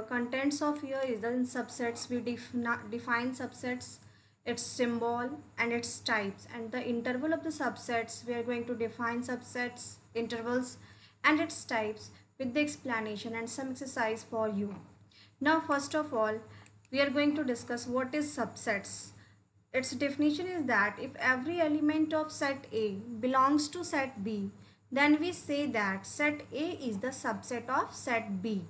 here, contents of here is in subsets. We define subsets, its symbol and its types, and the interval of the subsets we are going to define subsets, intervals and its types with the explanation and some exercise for you. Now first of all, we are going to discuss what is subsets. Its definition is that if every element of set A belongs to set B, then we say that set A is the subset of set B.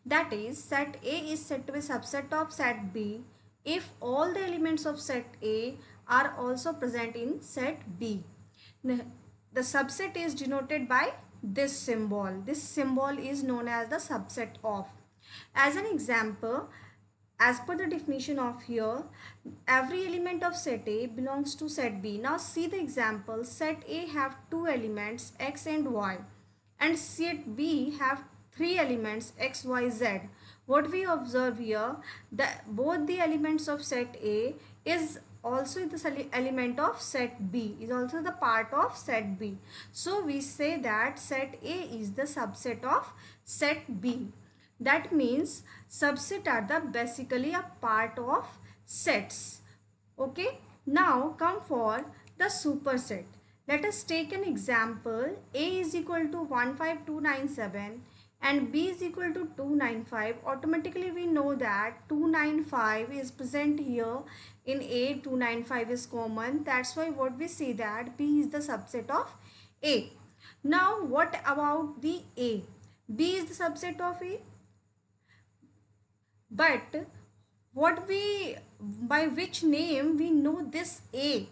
That is, set A is said to be subset of set B if all the elements of set A are also present in set B. The subset is denoted by this symbol. This symbol is known as the subset of. As an example, as per the definition of here, every element of set A belongs to set B. Now see the example. Set A have two elements x and y, and set B have three elements x, y, z. What we observe here, that both the elements of set A is also the element of set B, is also the part of set B. So we say that set A is the subset of set B. That means subset are the basically a part of sets. Okay, now come for the superset. Let us take an example. A is equal to 15297 and B is equal to 295. Automatically we know that 295 is present here in A, 295 is common. That's why what we say that B is the subset of A. Now what about the A? B is the subset of A. But what we, by which name we know this A?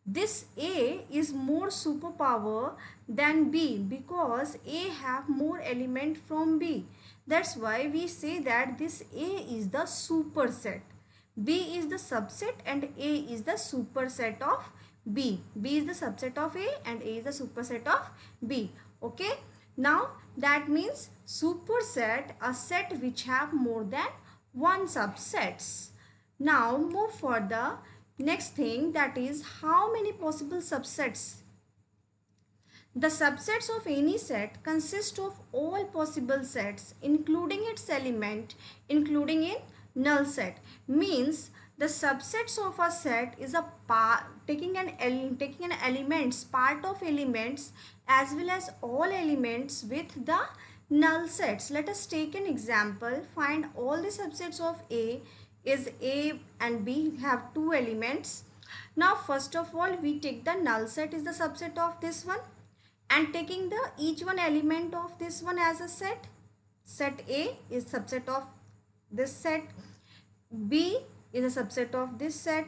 This A is more superpower than B because A have more element from B. That's why we say that this A is the superset. B is the subset and A is the superset of B. B is the subset of A and A is the superset of B. Okay. Now that means superset, a set which have more than one subsets. Now move for the next thing, that is how many possible subsets. The subsets of any set consist of all possible sets including its element, including in null set. Means the subsets of a set is a part taking an elements, part of elements as well as all elements with the null sets. Let us take an example. Find all the subsets of A is A and B have two elements. Now first of all we take the null set is the subset of this one, and taking the each one element of this one as a set. Set A is subset of this set, B is a subset of this set,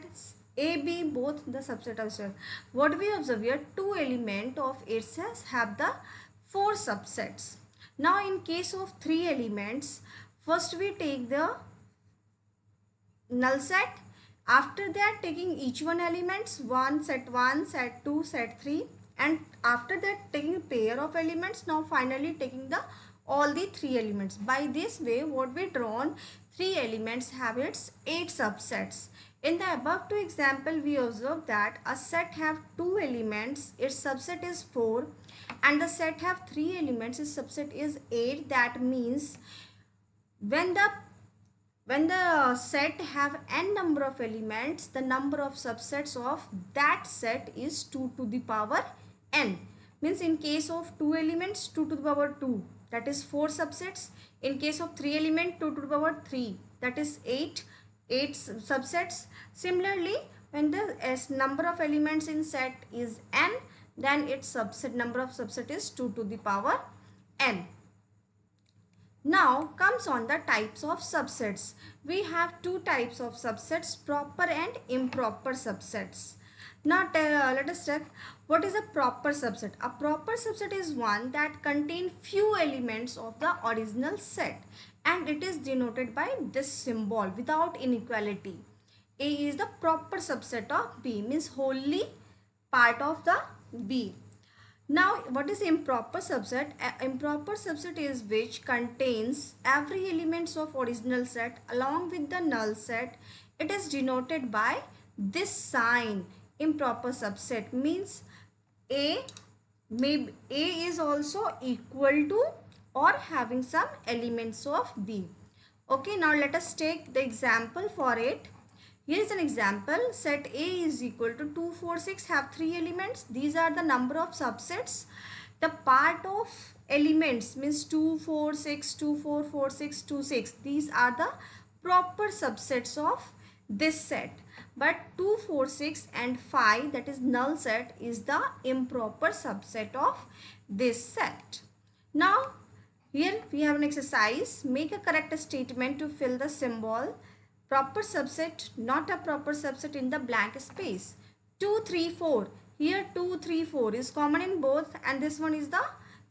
A, B both the subset of set. What we observe here, two element of it says have the four subsets. Now in case of three elements, first we take the null set. After that taking each one elements, set 2, set 3, and after that taking a pair of elements. Now finally taking the all the three elements. By this way what we drawn, three elements have its 8 subsets. In the above two example we observe that a set have two elements, its subset is 4, and the set have three elements, its subset is 8. That means when the set have n number of elements, the number of subsets of that set is 2 to the power n. Means in case of two elements, 2 to the power 2, that is 4 subsets. In case of three element, 2 to the power 3, that is 8 subsets. Similarly, when the number of elements in set is n, then its subset number of subset is 2 to the power n. Now comes on the types of subsets. We have two types of subsets, proper and improper subsets. Now let us check what is a proper subset. A proper subset is one that contains few elements of the original set, and it is denoted by this symbol without inequality. A is the proper subset of B, means wholly part of the B. Now what is improper subset? Improper subset is which contains every elements of original set along with the null set. It is denoted by this sign. Improper subset means A is also equal to or having some elements of B. Okay, now let us take the example for it. Here is an example. Set A is equal to 2, 4, 6 have 3 elements. These are the number of subsets. The part of elements means 2, 4, 6, 2, 4, 4, 6, 2, 6. These are the proper subsets of this set. But 2, 4, 6 and 5, that is null set, is the improper subset of this set. Now here we have an exercise. Make a correct statement to fill the symbol proper subset, not a proper subset in the blank space. 2, 3, 4. Here 2, 3, 4 is common in both, and this one is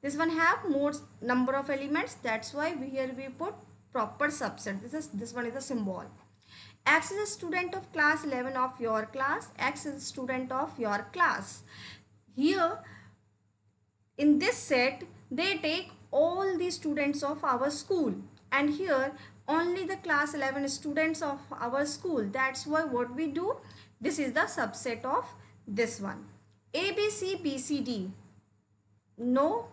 this one have more number of elements. That's why here we put proper subset. This one is the symbol. X is a student of class 11 of your class. X is a student of your class. Here in this set they take all the students of our school, and here only the class 11 students of our school. That's why what we do, this is the subset of this one. A, B, C, B, C, D. No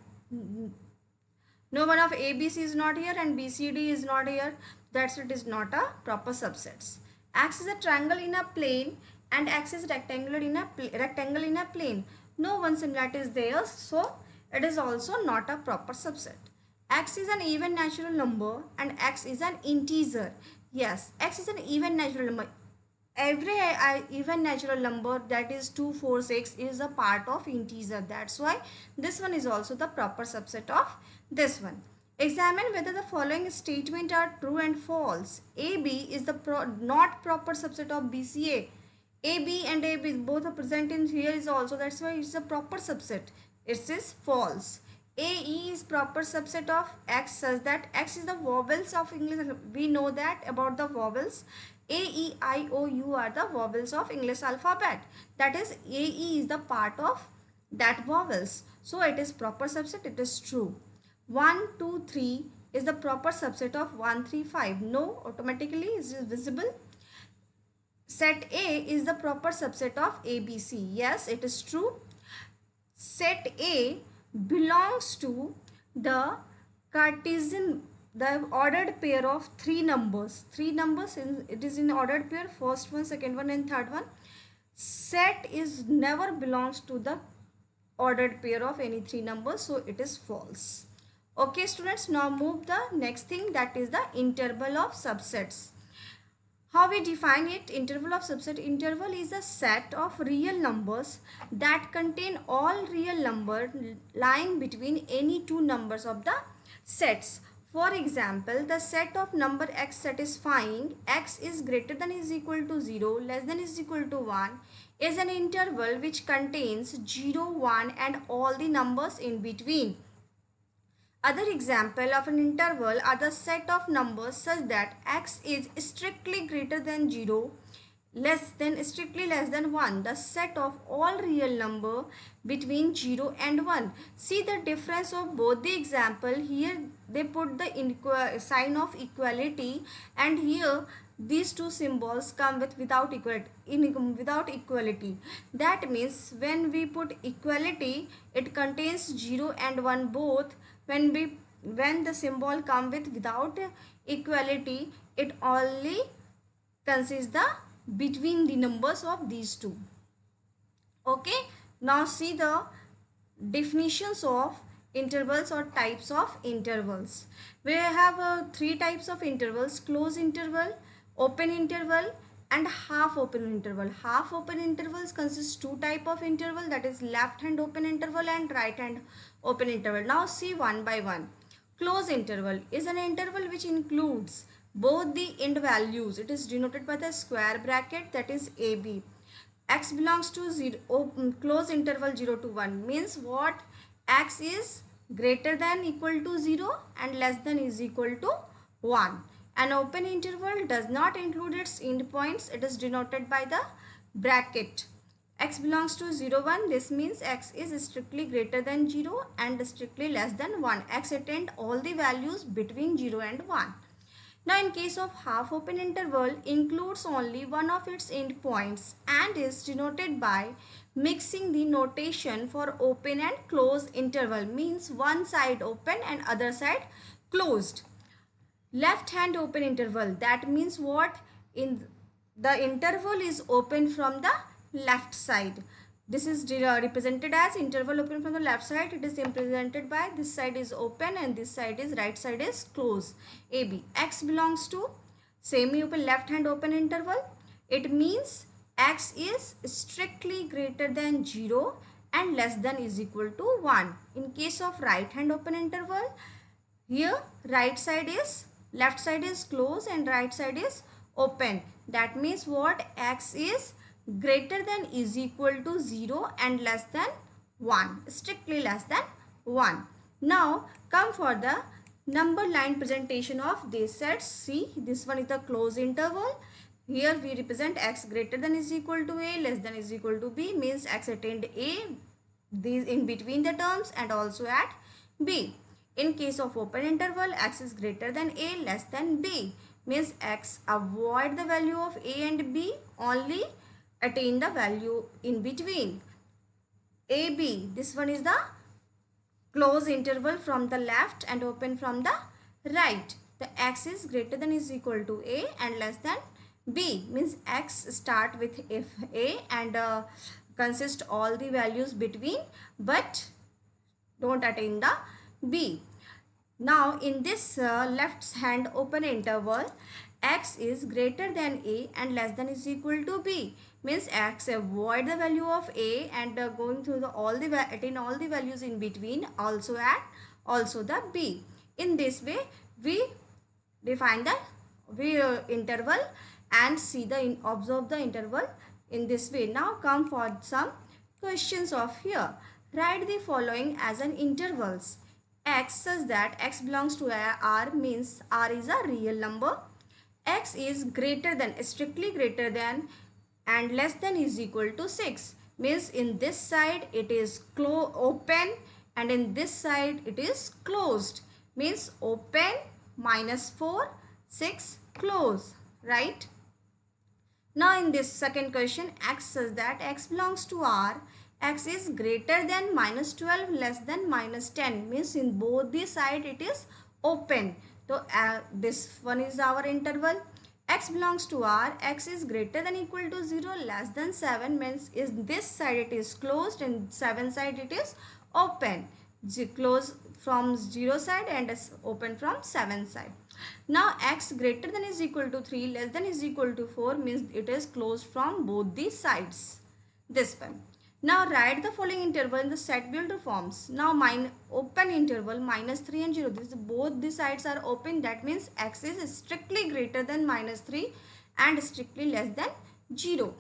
one of A, B, C is not here, and B, C, D is not here. That's it is not a proper subsets. X is a triangle in a plane and X is rectangle in a plane. No one similarity is there, so it is also not a proper subset. X is an even natural number and X is an integer. Yes, X is an even natural number. Every even natural number, that is 2, 4, 6, is a part of integer. That's why this one is also the proper subset of this one. Examine whether the following statements are true and false. AB is the not proper subset of BCA. AB and AB both are present in here is also, that's why it's a proper subset. It is false. AE is proper subset of X such that X is the vowels of English. We know that about the vowels. A, E, I, O, U are the vowels of English alphabet. That is AE is the part of that vowels. So it is proper subset. It is true. 1, 2, 3 is the proper subset of 1, 3, 5. No, automatically is visible. Set A is the proper subset of ABC. Yes, it is true. Set A belongs to the Cartesian, the ordered pair of three numbers. It is in ordered pair, first one, second one and third one. Set is never belongs to the ordered pair of any three numbers, so it is false. Okay students, now move the next thing, that is the interval of subsets. How we define it? Interval of subset. Interval is a set of real numbers that contain all real numbers lying between any two numbers of the sets. For example, the set of number x satisfying x is greater than is equal to 0, less than is equal to 1 is an interval which contains 0, 1 and all the numbers in between. Other example of an interval are the set of numbers such that x is strictly greater than 0, strictly less than 1. The set of all real number between 0 and 1. See the difference of both the example. Here they put the sign of equality, and here these two symbols come with without equality. That means when we put equality, it contains 0 and 1 both. When the symbol come with without equality, it only consists the between the numbers of these two. Okay, now see the definitions of intervals or types of intervals. We have three types of intervals: closed interval, open interval and half open interval. Half open intervals consist two type of interval, that is left hand open interval and right hand open interval. Now see one by one. Closed interval is an interval which includes both the end values. It is denoted by the square bracket, that is AB. X belongs to 0, close interval 0 to 1 means what? X is greater than equal to 0 and less than is equal to 1. An open interval does not include its endpoints. It is denoted by the bracket. X belongs to 0, 1. This means X is strictly greater than 0 and strictly less than 1. X attained all the values between 0 and 1. Now in case of half open interval, includes only one of its endpoints and is denoted by mixing the notation for open and closed interval, means one side open and other side closed. left hand open interval, that means what? In the interval is open from the left side. This is represented as interval open from the left side. It is represented by this side is open and this side is right side is closed. AB. X belongs to semi open left hand open interval. It means x is strictly greater than 0 and less than is equal to 1. In case of right hand open interval, here right side is left side is closed and right side is open. That means what? X is greater than is equal to 0 and less than 1. Strictly less than 1. Now come for the number line presentation of these sets. See, this one is the closed interval. Here we represent x greater than is equal to a, less than is equal to b, means x attained a, these in between the terms, and also at b. In case of open interval, x is greater than a, less than b, means x avoid the value of a and b, only attain the value in between. AB, this one is the close interval from the left and open from the right. The x is greater than is equal to a and less than b, means x start with if a and consist all the values between, but don't attain the b. Now in this left hand open interval, x is greater than a and less than is equal to b, means x avoid the value of a and going through the attain all the values in between, also at also the b. In this way we define the interval and see the observe the interval in this way. Now come for some questions of here. Write the following as an intervals. X such that x belongs to R, means R is a real number. X is greater than, strictly greater than and less than is equal to 6, means in this side it is open and in this side it is closed, means open -4, 6 close, right? Now in this second question, x says that x belongs to R, x is greater than -12, less than -10, means in both the side it is open. So this one is our interval. X belongs to R, x is greater than equal to 0, less than 7, means is this side it is closed and 7 side it is open. Close from 0 side and is open from 7 side. Now x greater than is equal to 3, less than is equal to 4, means it is closed from both the sides. This one. Now write the following interval in the set builder forms. Now open interval -3 and 0. This both the sides are open. That means x is strictly greater than -3 and strictly less than 0.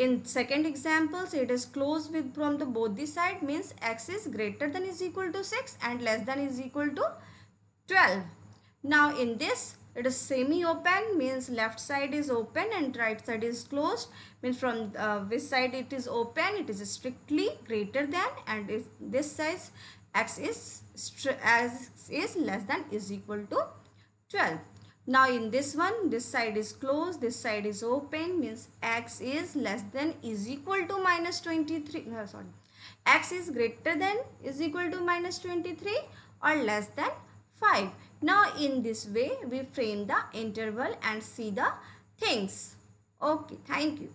In second examples, it is closed with from the both the side, means x is greater than is equal to 6 and less than is equal to 12. Now in this, it is semi-open, means left side is open and right side is closed, means from this side it is open, it is strictly greater than, and if this size x is less than is equal to 12. Now in this one, this side is closed, this side is open, means x is less than is equal to -23, x is greater than is equal to -23 or less than 5. Now in this way we frame the interval and see the things. Okay, thank you.